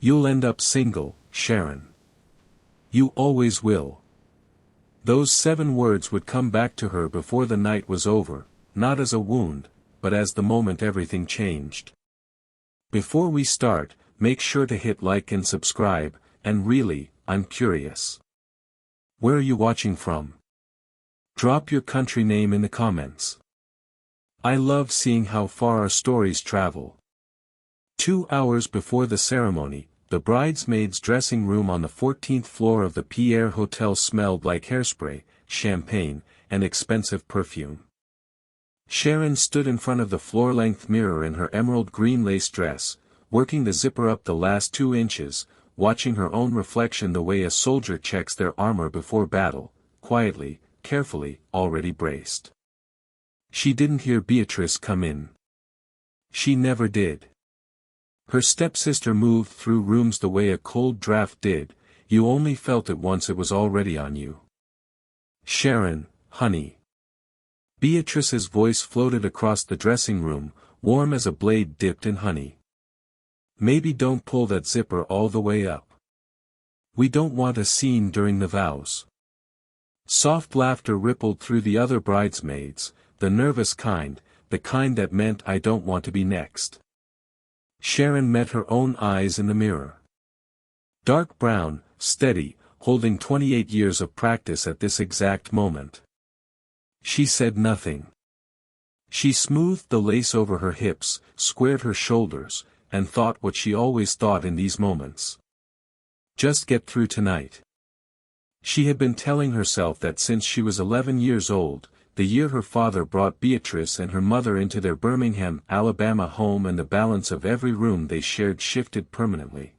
You'll end up single, Sharon. You always will. Those 7 words would come back to her before the night was over, not as a wound, but as the moment everything changed. Before we start, make sure to hit like and subscribe, and really, I'm curious. Where are you watching from? Drop your country name in the comments. I love seeing how far our stories travel. 2 hours before the ceremony, the bridesmaids' dressing room on the 14th floor of the Pierre Hotel smelled like hairspray, champagne, and expensive perfume. Sharon stood in front of the floor-length mirror in her emerald green lace dress, working the zipper up the last 2 inches, watching her own reflection the way a soldier checks their armor before battle, quietly, carefully, already braced. She didn't hear Beatrice come in. She never did. Her stepsister moved through rooms the way a cold draft did, you only felt it once it was already on you. Sharon, honey. Beatrice's voice floated across the dressing room, warm as a blade dipped in honey. Maybe don't pull that zipper all the way up. We don't want a scene during the vows. Soft laughter rippled through the other bridesmaids, the nervous kind, the kind that meant I don't want to be next. Sharon met her own eyes in the mirror. Dark brown, steady, holding 28 years of practice at this exact moment. She said nothing. She smoothed the lace over her hips, squared her shoulders, and thought what she always thought in these moments. Just get through tonight. She had been telling herself that since she was 11 years old, the year her father brought Beatrice and her mother into their Birmingham, Alabama home, and the balance of every room they shared shifted permanently.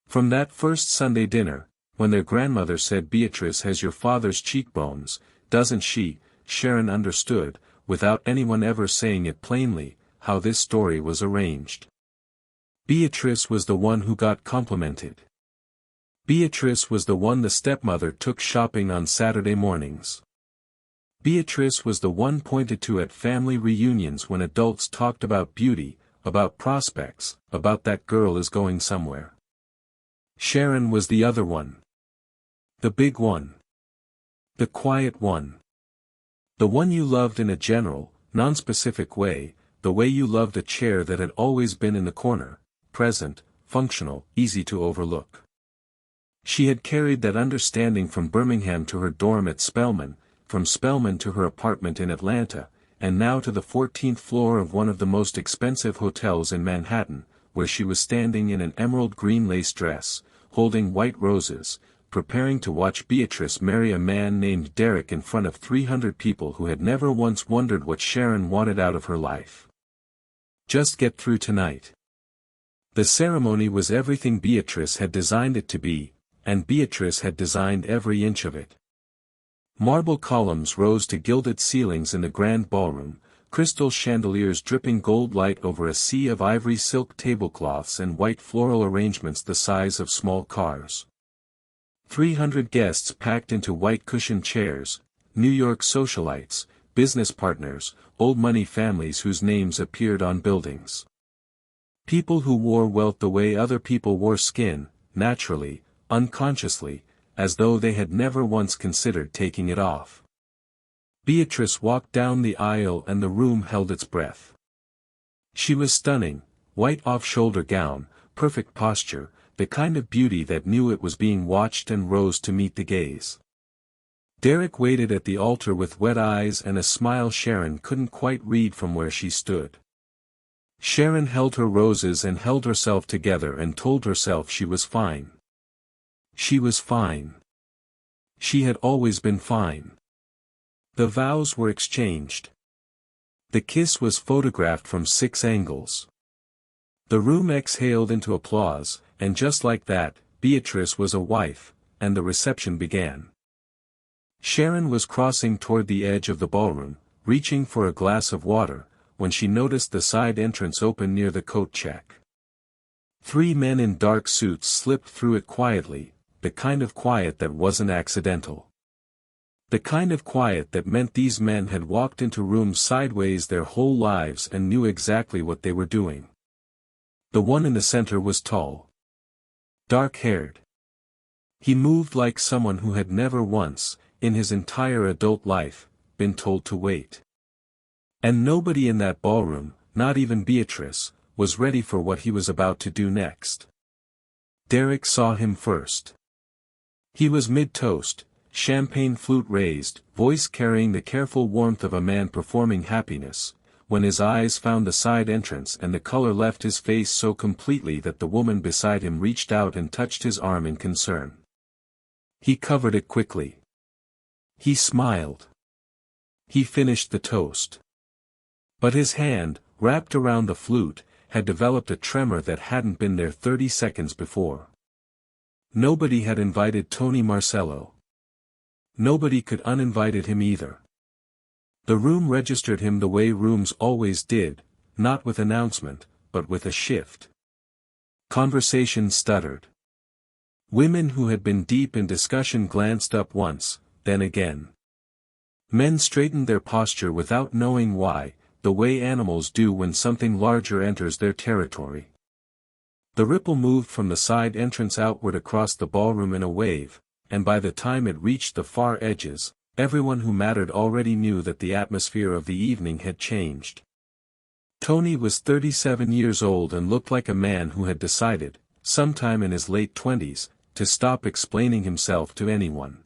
From that first Sunday dinner, when their grandmother said Beatrice has your father's cheekbones, doesn't she, Sharon understood, without anyone ever saying it plainly, how this story was arranged. Beatrice was the one who got complimented. Beatrice was the one the stepmother took shopping on Saturday mornings. Beatrice was the one pointed to at family reunions when adults talked about beauty, about prospects, about that girl is going somewhere. Sharon was the other one. The big one. The quiet one. The one you loved in a general, non-specific way, the way you loved a chair that had always been in the corner, present, functional, easy to overlook. She had carried that understanding from Birmingham to her dorm at Spelman, from Spelman to her apartment in Atlanta, and now to the 14th floor of one of the most expensive hotels in Manhattan, where she was standing in an emerald green lace dress, holding white roses, preparing to watch Beatrice marry a man named Derek in front of 300 people who had never once wondered what Sharon wanted out of her life. Just get through tonight. The ceremony was everything Beatrice had designed it to be, and Beatrice had designed every inch of it. Marble columns rose to gilded ceilings in the grand ballroom, crystal chandeliers dripping gold light over a sea of ivory silk tablecloths and white floral arrangements the size of small cars. 300 guests packed into white cushioned chairs, New York socialites, business partners, old money families whose names appeared on buildings. People who wore wealth the way other people wore skin, naturally, unconsciously, as though they had never once considered taking it off. Beatrice walked down the aisle and the room held its breath. She was stunning, white off-shoulder gown, perfect posture, the kind of beauty that knew it was being watched and rose to meet the gaze. Derek waited at the altar with wet eyes and a smile Sharon couldn't quite read from where she stood. Sharon held her roses and held herself together and told herself she was fine. She was fine. She had always been fine. The vows were exchanged. The kiss was photographed from 6 angles. The room exhaled into applause, and just like that, Beatrice was a wife, and the reception began. Sharon was crossing toward the edge of the ballroom, reaching for a glass of water, when she noticed the side entrance open near the coat check. 3 men in dark suits slipped through it quietly, the kind of quiet that wasn't accidental. The kind of quiet that meant these men had walked into rooms sideways their whole lives and knew exactly what they were doing. The one in the center was tall. dark-haired. He moved like someone who had never once, in his entire adult life, been told to wait. And nobody in that ballroom, not even Beatrice, was ready for what he was about to do next. Derek saw him first. He was mid-toast, champagne flute raised, voice carrying the careful warmth of a man performing happiness, when his eyes found the side entrance and the color left his face so completely that the woman beside him reached out and touched his arm in concern. He covered it quickly. He smiled. He finished the toast. But his hand, wrapped around the flute, had developed a tremor that hadn't been there 30 seconds before. Nobody had invited Tony Marcello. Nobody could uninvited him either. The room registered him the way rooms always did, not with announcement, but with a shift. Conversation stuttered. Women who had been deep in discussion glanced up once, then again. Men straightened their posture without knowing why, the way animals do when something larger enters their territory. The ripple moved from the side entrance outward across the ballroom in a wave, and by the time it reached the far edges, everyone who mattered already knew that the atmosphere of the evening had changed. Tony was 37 years old and looked like a man who had decided, sometime in his late 20s, to stop explaining himself to anyone.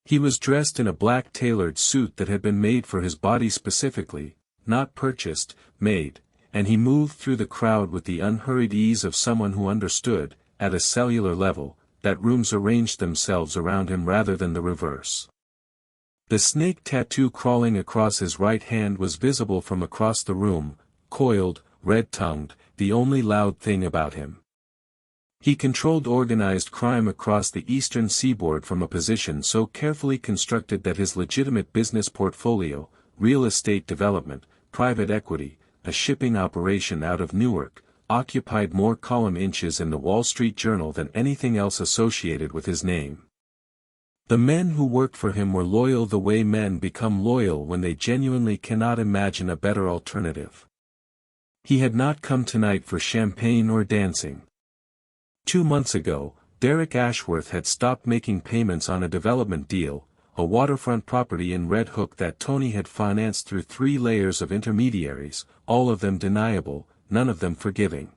He was dressed in a black tailored suit that had been made for his body specifically, not purchased, made, and he moved through the crowd with the unhurried ease of someone who understood, at a cellular level, that rooms arranged themselves around him rather than the reverse. The snake tattoo crawling across his right hand was visible from across the room, coiled, red-tongued, the only loud thing about him. He controlled organized crime across the eastern seaboard from a position so carefully constructed that his legitimate business portfolio, real estate development, private equity, a shipping operation out of Newark, occupied more column inches in the Wall Street Journal than anything else associated with his name. The men who worked for him were loyal the way men become loyal when they genuinely cannot imagine a better alternative. He had not come tonight for champagne or dancing. 2 months ago, Derek Ashworth had stopped making payments on a development deal, a waterfront property in Red Hook that Tony had financed through 3 layers of intermediaries, all of them deniable, none of them forgiving.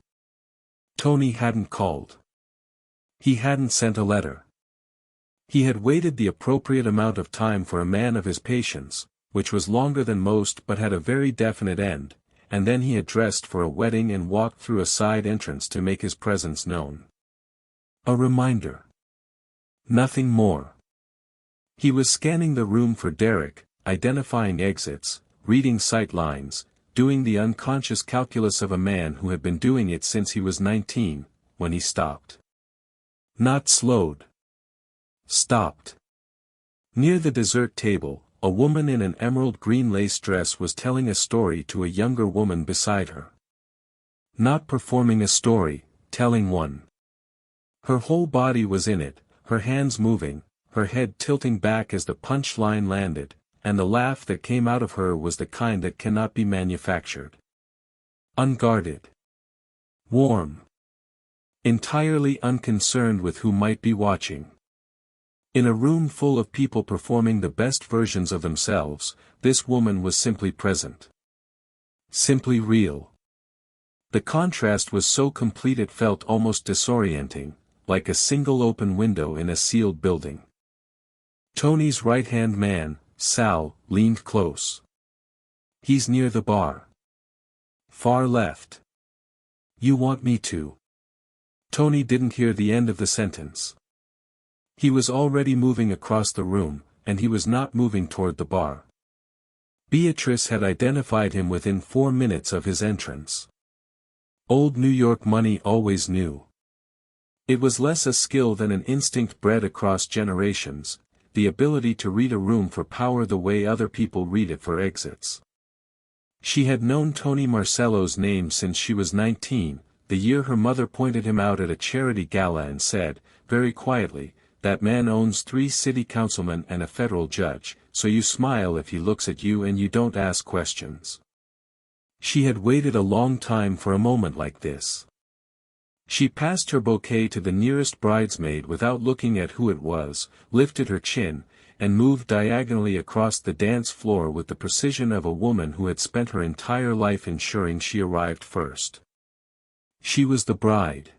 Tony hadn't called. He hadn't sent a letter. He had waited the appropriate amount of time for a man of his patience, which was longer than most but had a very definite end, and then he had dressed for a wedding and walked through a side entrance to make his presence known. A reminder. Nothing more. He was scanning the room for Derek, identifying exits, reading sight lines, doing the unconscious calculus of a man who had been doing it since he was 19, when he stopped. Not slowed. Stopped. Near the dessert table, a woman in an emerald green lace dress was telling a story to a younger woman beside her. Not performing a story, telling one. Her whole body was in it, her hands moving, her head tilting back as the punch line landed, and the laugh that came out of her was the kind that cannot be manufactured. Unguarded. Warm. Entirely unconcerned with who might be watching. In a room full of people performing the best versions of themselves, this woman was simply present. Simply real. The contrast was so complete it felt almost disorienting, like a single open window in a sealed building. Tony's right-hand man, Sal, leaned close. He's near the bar. Far left. You want me to? Tony didn't hear the end of the sentence. He was already moving across the room, and he was not moving toward the bar. Beatrice had identified him within 4 minutes of his entrance. Old New York money always knew. It was less a skill than an instinct bred across generations, the ability to read a room for power the way other people read it for exits. She had known Tony Marcello's name since she was 19, the year her mother pointed him out at a charity gala and said, very quietly, "That man owns 3 city councilmen and a federal judge, so you smile if he looks at you and you don't ask questions." She had waited a long time for a moment like this. She passed her bouquet to the nearest bridesmaid without looking at who it was, lifted her chin, and moved diagonally across the dance floor with the precision of a woman who had spent her entire life ensuring she arrived first. She was the bride.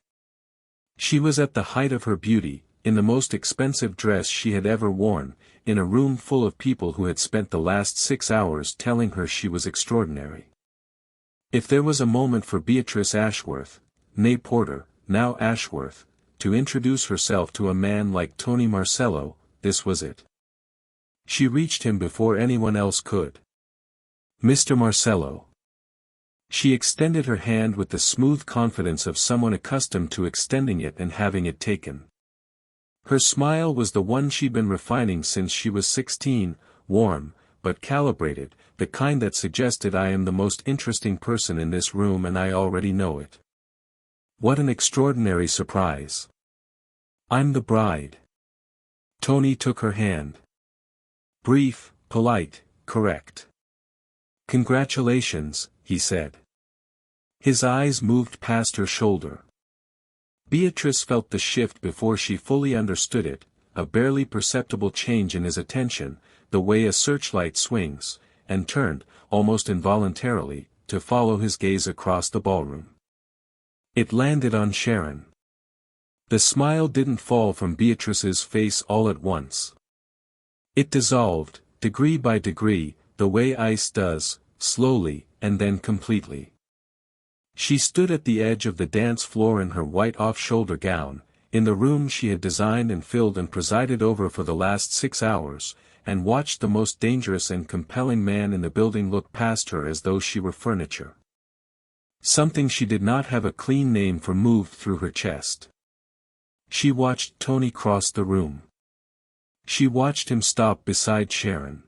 She was at the height of her beauty, in the most expensive dress she had ever worn, in a room full of people who had spent the last 6 hours telling her she was extraordinary. If there was a moment for Beatrice Ashworth, née Porter, now Ashworth, to introduce herself to a man like Tony Marcello, this was it. She reached him before anyone else could. "Mr. Marcello." She extended her hand with the smooth confidence of someone accustomed to extending it and having it taken. Her smile was the one she'd been refining since she was 16, warm, but calibrated, the kind that suggested I am the most interesting person in this room and I already know it. What an extraordinary surprise. I'm the bride. Tony took her hand. Brief, polite, correct. Congratulations, he said. His eyes moved past her shoulder. Beatrice felt the shift before she fully understood it, a barely perceptible change in his attention, the way a searchlight swings, and turned, almost involuntarily, to follow his gaze across the ballroom. It landed on Sharon. The smile didn't fall from Beatrice's face all at once. It dissolved, degree by degree, the way ice does, slowly, and then completely. She stood at the edge of the dance floor in her white off-shoulder gown, in the room she had designed and filled and presided over for the last 6 hours, and watched the most dangerous and compelling man in the building look past her as though she were furniture. Something she did not have a clean name for moved through her chest. She watched Tony cross the room. She watched him stop beside Sharon.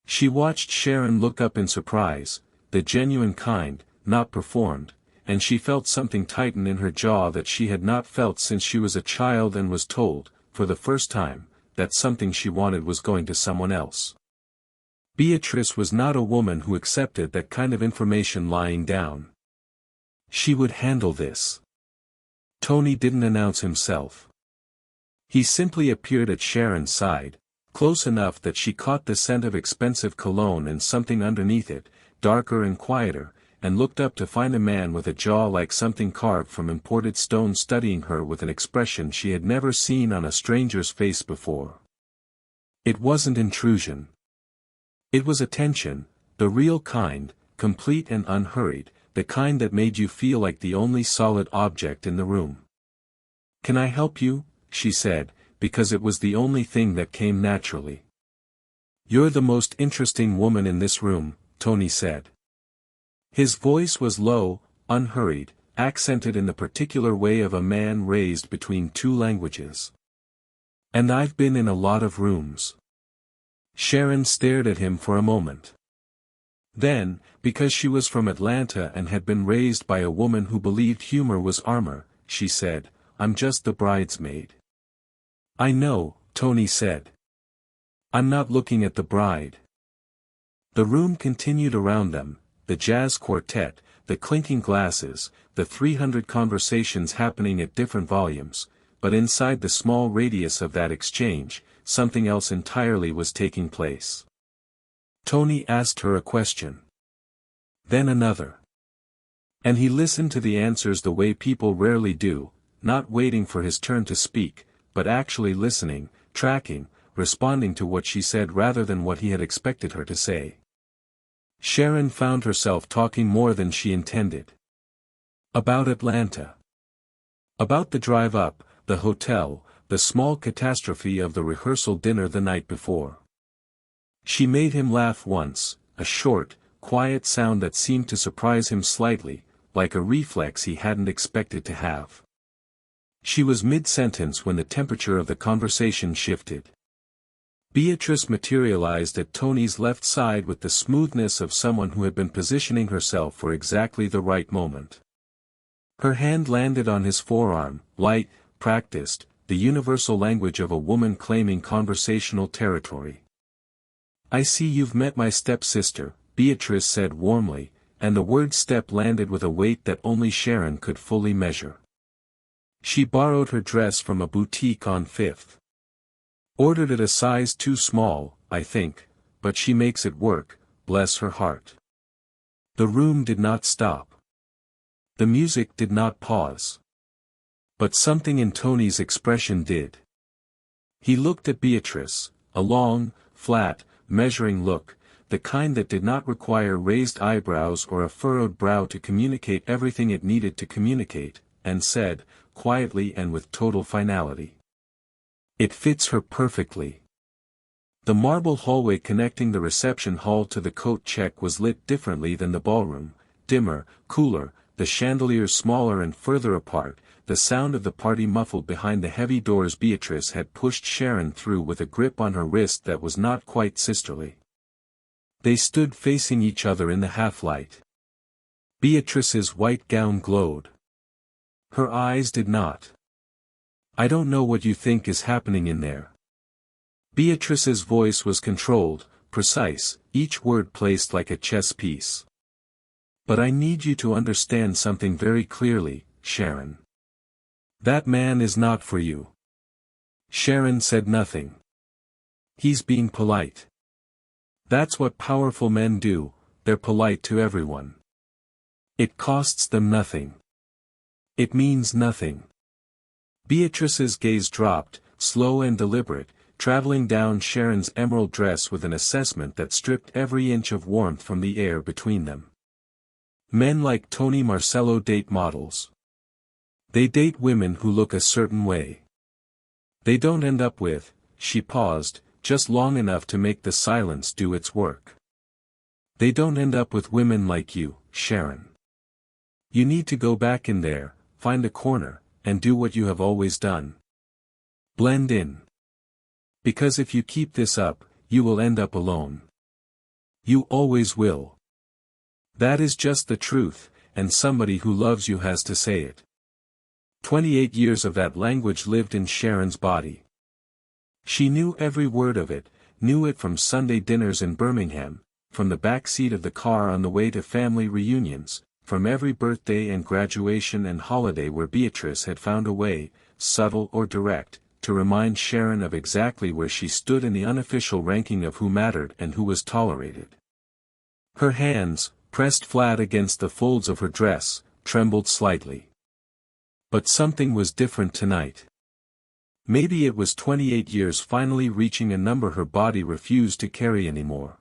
She watched Sharon look up in surprise, the genuine kind, not performed, and she felt something tighten in her jaw that she had not felt since she was a child and was told, for the first time, that something she wanted was going to someone else. Beatrice was not a woman who accepted that kind of information lying down. She would handle this. Tony didn't announce himself. He simply appeared at Sharon's side, close enough that she caught the scent of expensive cologne and something underneath it, darker and quieter, and looked up to find a man with a jaw like something carved from imported stone studying her with an expression she had never seen on a stranger's face before. It wasn't intrusion. It was attention, the real kind, complete and unhurried, the kind that made you feel like the only solid object in the room. "Can I help you?" she said, because it was the only thing that came naturally. "You're the most interesting woman in this room," Tony said. His voice was low, unhurried, accented in the particular way of a man raised between two languages. "And I've been in a lot of rooms." Sharon stared at him for a moment. Then, because she was from Atlanta and had been raised by a woman who believed humor was armor, she said, "I'm just the bridesmaid." "I know," Tony said. "I'm not looking at the bride." The room continued around them, the jazz quartet, the clinking glasses, the 300 conversations happening at different volumes, but inside the small radius of that exchange, something else entirely was taking place. Tony asked her a question. Then another. And he listened to the answers the way people rarely do, not waiting for his turn to speak, but actually listening, tracking, responding to what she said rather than what he had expected her to say. Sharon found herself talking more than she intended. About Atlanta. About the drive up, the hotel, the small catastrophe of the rehearsal dinner the night before. She made him laugh once, a short, quiet sound that seemed to surprise him slightly, like a reflex he hadn't expected to have. She was mid-sentence when the temperature of the conversation shifted. Beatrice materialized at Tony's left side with the smoothness of someone who had been positioning herself for exactly the right moment. Her hand landed on his forearm, light, practiced, the universal language of a woman claiming conversational territory. "I see you've met my stepsister," Beatrice said warmly, and the word step landed with a weight that only Sharon could fully measure. She borrowed her dress from a boutique on Fifth. Ordered it a size too small, I think, but she makes it work, bless her heart. The room did not stop. The music did not pause. But something in Tony's expression did. He looked at Beatrice, a long, flat, measuring look, the kind that did not require raised eyebrows or a furrowed brow to communicate everything it needed to communicate, and said, quietly and with total finality. It fits her perfectly. The marble hallway connecting the reception hall to the coat check was lit differently than the ballroom, dimmer, cooler, the chandeliers smaller and further apart, the sound of the party muffled behind the heavy doors. Beatrice had pushed Sharon through with a grip on her wrist that was not quite sisterly. They stood facing each other in the half-light. Beatrice's white gown glowed. Her eyes did not. I don't know what you think is happening in there. Beatrice's voice was controlled, precise, each word placed like a chess piece. But I need you to understand something very clearly, Sharon. That man is not for you. Sharon said nothing. He's being polite. That's what powerful men do, they're polite to everyone. It costs them nothing. It means nothing. Beatrice's gaze dropped, slow and deliberate, traveling down Sharon's emerald dress with an assessment that stripped every inch of warmth from the air between them. Men like Tony Marcello date models. They date women who look a certain way. They don't end up with, she paused, just long enough to make the silence do its work. They don't end up with women like you, Sharon. You need to go back in there, find a corner, and do what you have always done. Blend in. Because if you keep this up, you will end up alone. You always will. That is just the truth, and somebody who loves you has to say it. 28 years of that language lived in Sharon's body. She knew every word of it, knew it from Sunday dinners in Birmingham, from the back seat of the car on the way to family reunions, from every birthday and graduation and holiday where Beatrice had found a way, subtle or direct, to remind Sharon of exactly where she stood in the unofficial ranking of who mattered and who was tolerated. Her hands, pressed flat against the folds of her dress, trembled slightly. But something was different tonight. Maybe it was 28 years finally reaching a number her body refused to carry anymore.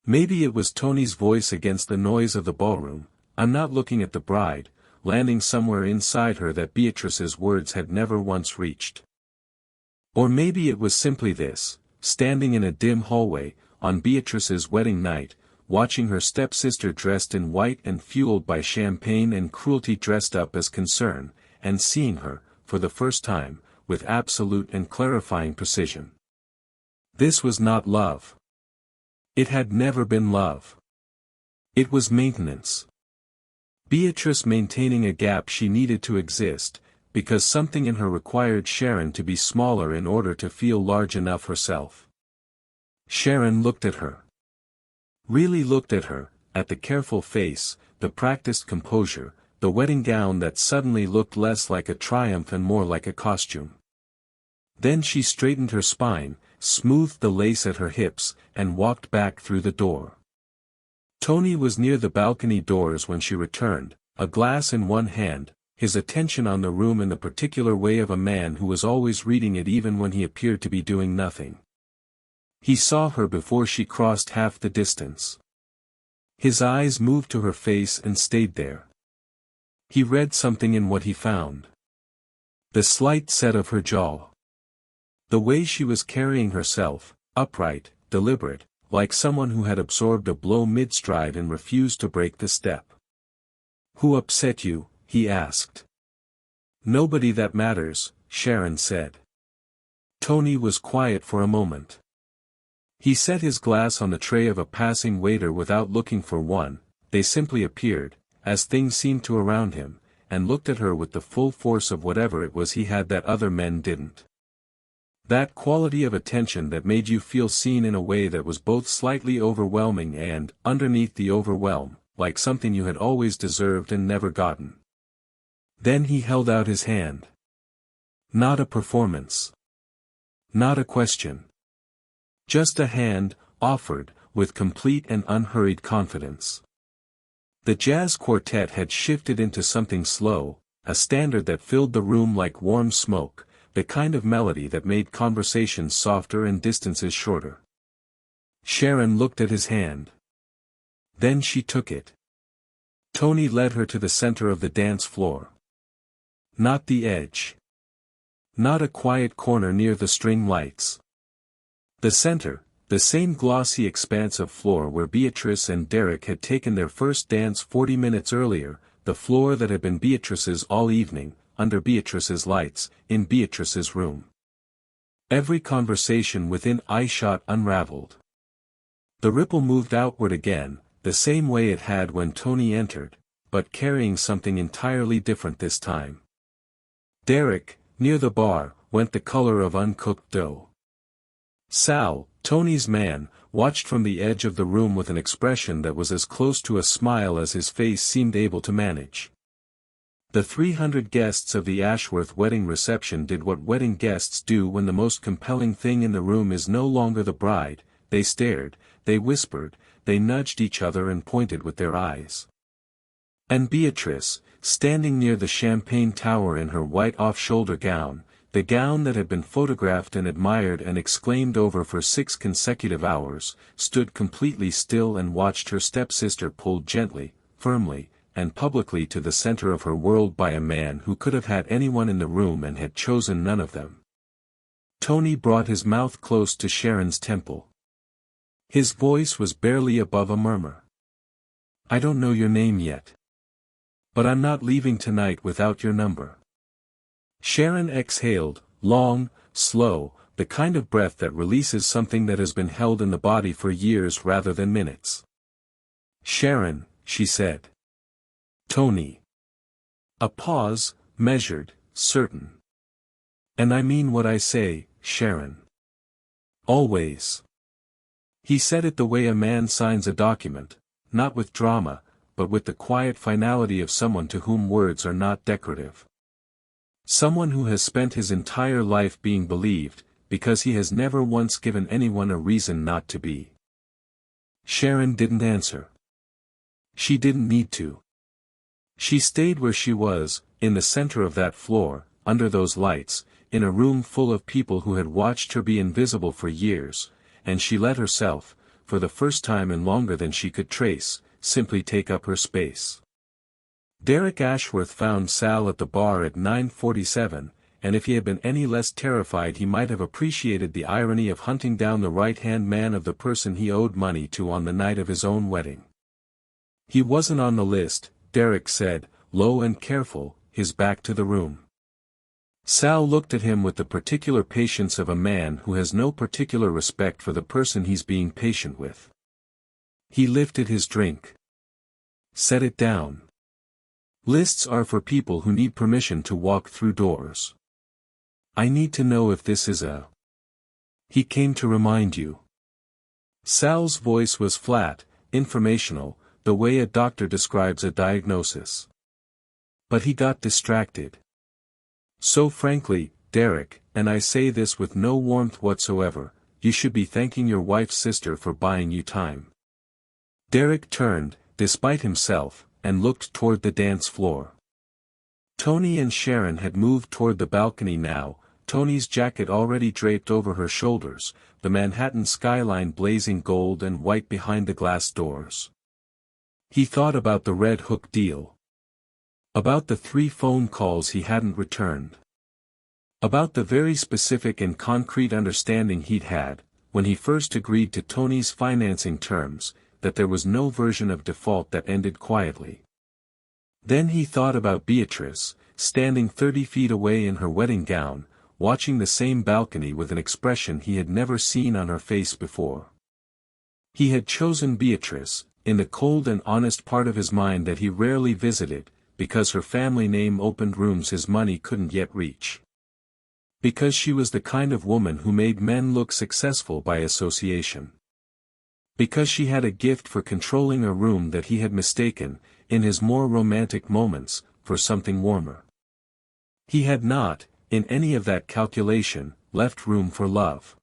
Maybe it was Tony's voice against the noise of the ballroom, I'm not looking at the bride, landing somewhere inside her that Beatrice's words had never once reached. Or maybe it was simply this, standing in a dim hallway, on Beatrice's wedding night, watching her stepsister dressed in white and fueled by champagne and cruelty dressed up as concern, and seeing her, for the first time, with absolute and clarifying precision. This was not love. It had never been love. It was maintenance. Beatrice maintaining a gap she needed to exist, because something in her required Sharon to be smaller in order to feel large enough herself. Sharon looked at her. Really looked at her, at the careful face, the practiced composure, the wedding gown that suddenly looked less like a triumph and more like a costume. Then she straightened her spine, smoothed the lace at her hips, and walked back through the door. Tony was near the balcony doors when she returned, a glass in one hand, his attention on the room in the particular way of a man who was always reading it even when he appeared to be doing nothing. He saw her before she crossed half the distance. His eyes moved to her face and stayed there. He read something in what he found. The slight set of her jaw. The way she was carrying herself, upright, deliberate, like someone who had absorbed a blow mid-stride and refused to break the step. Who upset you? He asked. Nobody that matters, Sharon said. Tony was quiet for a moment. He set his glass on the tray of a passing waiter without looking for one, they simply appeared, as things seemed to around him, and looked at her with the full force of whatever it was he had that other men didn't. That quality of attention that made you feel seen in a way that was both slightly overwhelming and, underneath the overwhelm, like something you had always deserved and never gotten. Then he held out his hand. Not a performance. Not a question. Just a hand, offered, with complete and unhurried confidence. The jazz quartet had shifted into something slow, a standard that filled the room like warm smoke, the kind of melody that made conversations softer and distances shorter. Sharon looked at his hand. Then she took it. Tony led her to the center of the dance floor. Not the edge. Not a quiet corner near the string lights. The center, the same glossy expanse of floor where Beatrice and Derek had taken their first dance 40 minutes earlier, the floor that had been Beatrice's all evening, under Beatrice's lights, in Beatrice's room. Every conversation within eyeshot unraveled. The ripple moved outward again, the same way it had when Tony entered, but carrying something entirely different this time. Derek, near the bar, went the color of uncooked dough. Sal, Tony's man, watched from the edge of the room with an expression that was as close to a smile as his face seemed able to manage. The 300 guests of the Ashworth wedding reception did what wedding guests do when the most compelling thing in the room is no longer the bride. They stared, they whispered, they nudged each other and pointed with their eyes. And Beatrice, standing near the champagne tower in her white off-shoulder gown, the gown that had been photographed and admired and exclaimed over for 6 consecutive hours, stood completely still and watched her stepsister pulled gently, firmly, and publicly to the center of her world by a man who could have had anyone in the room and had chosen none of them. Tony brought his mouth close to Sharon's temple. His voice was barely above a murmur. I don't know your name yet. But I'm not leaving tonight without your number. Sharon exhaled, long, slow, the kind of breath that releases something that has been held in the body for years rather than minutes. Sharon, she said. Tony. A pause, measured, certain. And I mean what I say, Sharon. Always. He said it the way a man signs a document, not with drama, but with the quiet finality of someone to whom words are not decorative. Someone who has spent his entire life being believed, because he has never once given anyone a reason not to be. Sharon didn't answer. She didn't need to. She stayed where she was, in the center of that floor, under those lights, in a room full of people who had watched her be invisible for years, and she let herself, for the first time in longer than she could trace, simply take up her space. Derek Ashworth found Sal at the bar at 9:47, and if he had been any less terrified he might have appreciated the irony of hunting down the right-hand man of the person he owed money to on the night of his own wedding. He wasn't on the list, Derek said, low and careful, his back to the room. Sal looked at him with the particular patience of a man who has no particular respect for the person he's being patient with. He lifted his drink. Set it down. Lists are for people who need permission to walk through doors. I need to know if this is a... He came to remind you. Sal's voice was flat, informational, the way a doctor describes a diagnosis. But he got distracted. So frankly, Derek, and I say this with no warmth whatsoever, you should be thanking your wife's sister for buying you time. Derek turned, despite himself, and looked toward the dance floor. Tony and Sharon had moved toward the balcony now, Tony's jacket already draped over her shoulders, the Manhattan skyline blazing gold and white behind the glass doors. He thought about the Red Hook deal. About the 3 phone calls he hadn't returned. About the very specific and concrete understanding he'd had, when he first agreed to Tony's financing terms, that there was no version of default that ended quietly. Then he thought about Beatrice, standing 30 feet away in her wedding gown, watching the same balcony with an expression he had never seen on her face before. He had chosen Beatrice, in the cold and honest part of his mind that he rarely visited, because her family name opened rooms his money couldn't yet reach. Because she was the kind of woman who made men look successful by association. Because she had a gift for controlling a room that he had mistaken, in his more romantic moments, for something warmer. He had not, in any of that calculation, left room for love.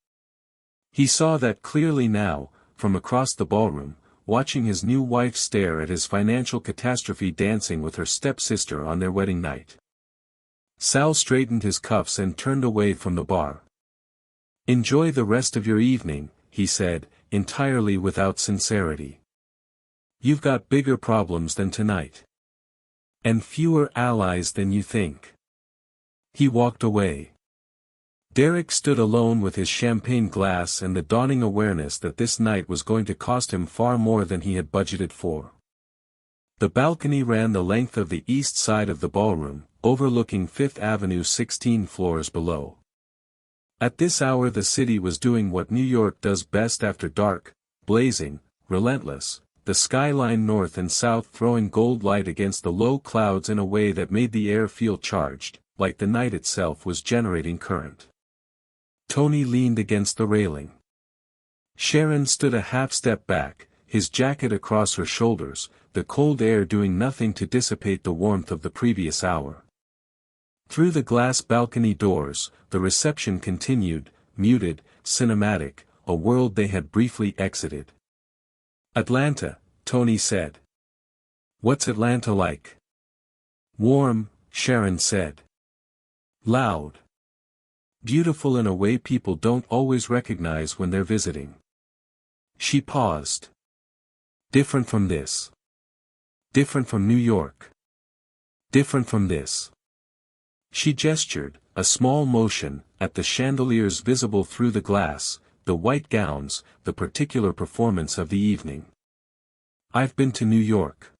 He saw that clearly now, from across the ballroom, watching his new wife stare at his financial catastrophe dancing with her stepsister on their wedding night. Sal straightened his cuffs and turned away from the bar. "Enjoy the rest of your evening," he said, entirely without sincerity. "You've got bigger problems than tonight. And fewer allies than you think." He walked away. Derek stood alone with his champagne glass and the dawning awareness that this night was going to cost him far more than he had budgeted for. The balcony ran the length of the east side of the ballroom, overlooking Fifth Avenue 16 floors below. At this hour the city was doing what New York does best after dark, blazing, relentless, the skyline north and south throwing gold light against the low clouds in a way that made the air feel charged, like the night itself was generating current. Tony leaned against the railing. Sharon stood a half-step back, his jacket across her shoulders, the cold air doing nothing to dissipate the warmth of the previous hour. Through the glass balcony doors, the reception continued, muted, cinematic, a world they had briefly exited. "Atlanta," Tony said. "What's Atlanta like?" "Warm," Sharon said. "Loud. Beautiful in a way people don't always recognize when they're visiting." She paused. "Different from this. Different from New York. Different from this." She gestured, a small motion, at the chandeliers visible through the glass, the white gowns, the particular performance of the evening. "I've been to New York.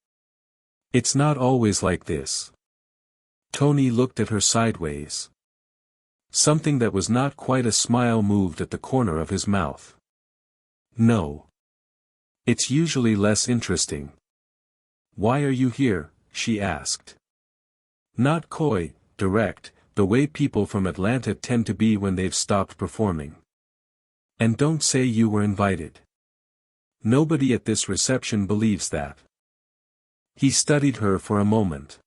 It's not always like this." Tony looked at her sideways. Something that was not quite a smile moved at the corner of his mouth. "No. It's usually less interesting." "Why are you here?" she asked. Not coy, direct, the way people from Atlanta tend to be when they've stopped performing. "And don't say you were invited. Nobody at this reception believes that." He studied her for a moment.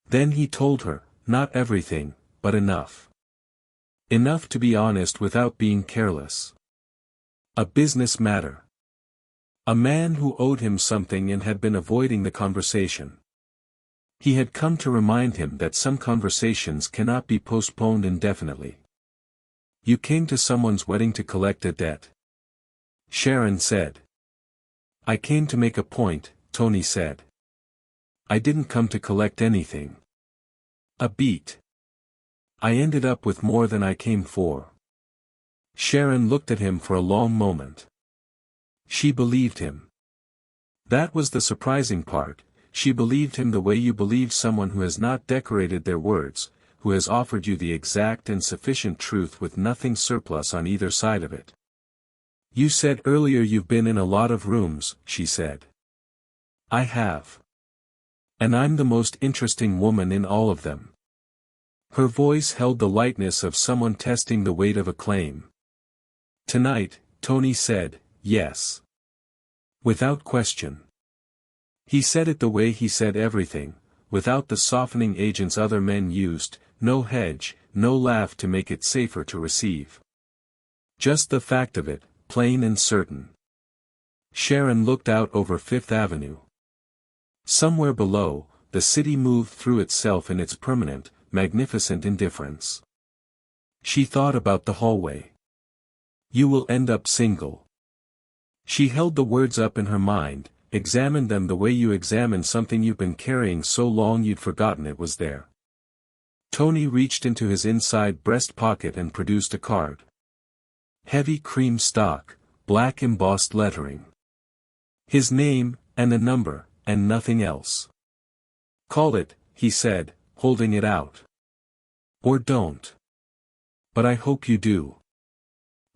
Then he told her, not everything, but enough. Enough to be honest without being careless. A business matter. A man who owed him something and had been avoiding the conversation. He had come to remind him that some conversations cannot be postponed indefinitely. "You came to someone's wedding to collect a debt," Sharon said. "I came to make a point," Tony said. "I didn't come to collect anything." A beat. "I ended up with more than I came for." Sharon looked at him for a long moment. She believed him. That was the surprising part. She believed him the way you believe someone who has not decorated their words, who has offered you the exact and sufficient truth with nothing surplus on either side of it. "You said earlier you've been in a lot of rooms," she said. "I have. And I'm the most interesting woman in all of them." Her voice held the lightness of someone testing the weight of a claim. "Tonight," Tony said, "yes. Without question." He said it the way he said everything, without the softening agents other men used, no hedge, no laugh to make it safer to receive. Just the fact of it, plain and certain. Sharon looked out over Fifth Avenue. Somewhere below, the city moved through itself in its permanent, magnificent indifference. She thought about the hallway. "You will end up single." She held the words up in her mind, examined them the way you examine something you've been carrying so long you'd forgotten it was there. Tony reached into his inside breast pocket and produced a card. Heavy cream stock, black embossed lettering. His name, and a number, and nothing else. "Call it," he said, holding it out. "Or don't. But I hope you do."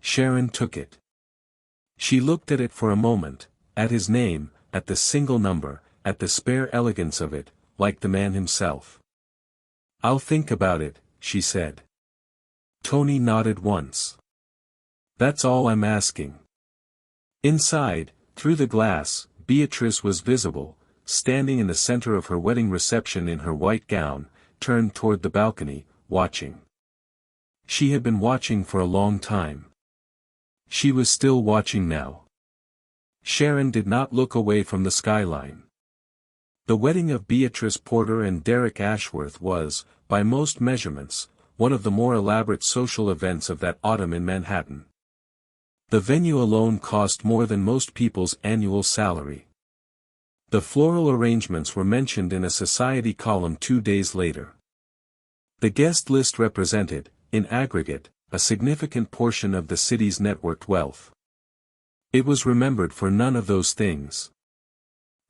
Sharon took it. She looked at it for a moment, at his name, at the single number, at the spare elegance of it, like the man himself. "I'll think about it," she said. Tony nodded once. "That's all I'm asking." Inside, through the glass, Beatrice was visible, standing in the center of her wedding reception in her white gown, turned toward the balcony, watching. She had been watching for a long time. She was still watching now. Sharon did not look away from the skyline. The wedding of Beatrice Porter and Derek Ashworth was, by most measurements, one of the more elaborate social events of that autumn in Manhattan. The venue alone cost more than most people's annual salary. The floral arrangements were mentioned in a society column 2 days later. The guest list represented, in aggregate, a significant portion of the city's networked wealth. It was remembered for none of those things.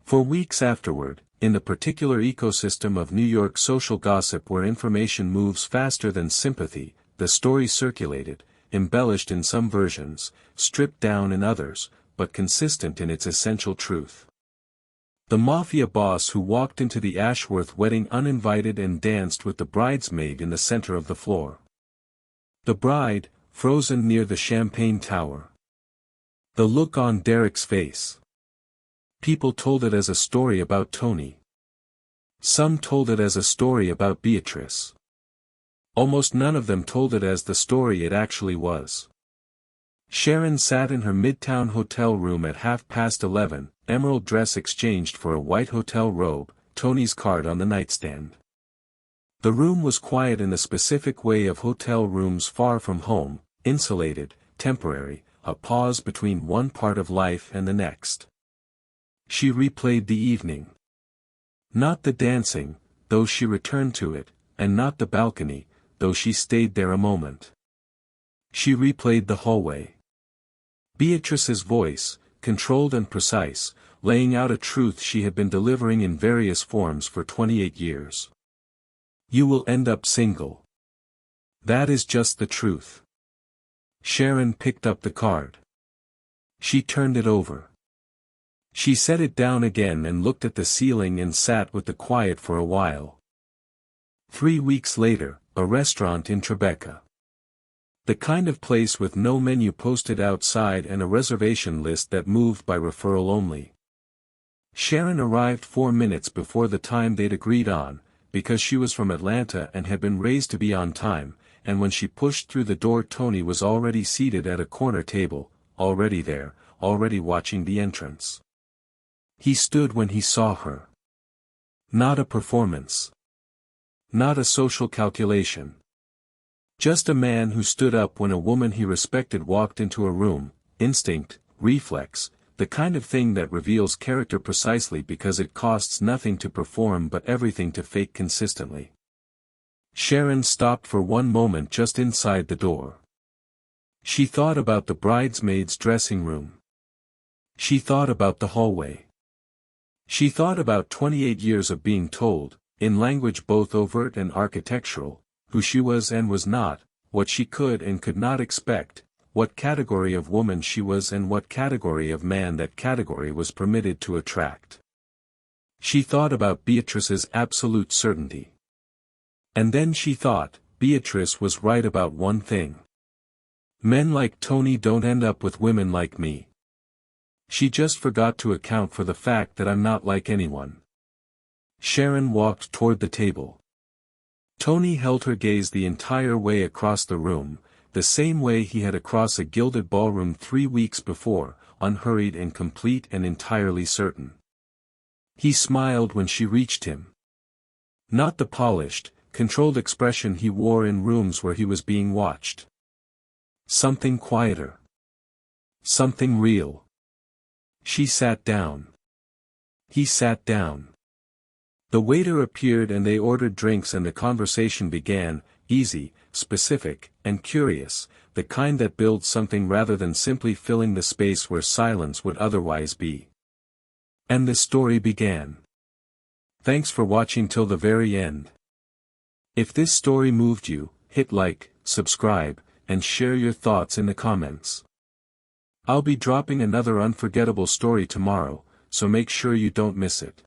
For weeks afterward, in the particular ecosystem of New York social gossip where information moves faster than sympathy, the story circulated, embellished in some versions, stripped down in others, but consistent in its essential truth. The Mafia Boss who walked into the Ashworth wedding uninvited and danced with the bridesmaid in the center of the floor. The bride, frozen near the champagne tower. The look on Derek's face. People told it as a story about Tony. Some told it as a story about Beatrice. Almost none of them told it as the story it actually was. Sharon sat in her midtown hotel room at 11:30, emerald dress exchanged for a white hotel robe, Tony's card on the nightstand. The room was quiet in the specific way of hotel rooms far from home, insulated, temporary, a pause between one part of life and the next. She replayed the evening. Not the dancing, though she returned to it, and not the balcony, though she stayed there a moment. She replayed the hallway. Beatrice's voice, controlled and precise, laying out a truth she had been delivering in various forms for 28 years. You will end up single. That is just the truth. Sharon picked up the card. She turned it over. She set it down again and looked at the ceiling and sat with the quiet for a while. 3 weeks later, a restaurant in Tribeca. The kind of place with no menu posted outside and a reservation list that moved by referral only. Sharon arrived 4 minutes before the time they'd agreed on, because she was from Atlanta and had been raised to be on time, and when she pushed through the door Tony was already seated at a corner table, already there, already watching the entrance. He stood when he saw her. Not a performance. Not a social calculation. Just a man who stood up when a woman he respected walked into a room, instinct, reflex, the kind of thing that reveals character precisely because it costs nothing to perform but everything to fake consistently. Sharon stopped for one moment just inside the door. She thought about the bridesmaid's dressing room. She thought about the hallway. She thought about 28 years of being told, in language both overt and architectural, who she was and was not, what she could and could not expect, what category of woman she was and what category of man that category was permitted to attract. She thought about Beatrice's absolute certainty. And then she thought, Beatrice was right about one thing. Men like Tony don't end up with women like me. She just forgot to account for the fact that I'm not like anyone. Sharon walked toward the table. Tony held her gaze the entire way across the room, the same way he had across a gilded ballroom 3 weeks before, unhurried and complete and entirely certain. He smiled when she reached him. Not the polished, controlled expression he wore in rooms where he was being watched. Something quieter. Something real. She sat down. He sat down. The waiter appeared and they ordered drinks and the conversation began, easy, specific, and curious, the kind that builds something rather than simply filling the space where silence would otherwise be. And the story began. Thanks for watching till the very end. If this story moved you, hit like, subscribe, and share your thoughts in the comments. I'll be dropping another unforgettable story tomorrow, so make sure you don't miss it.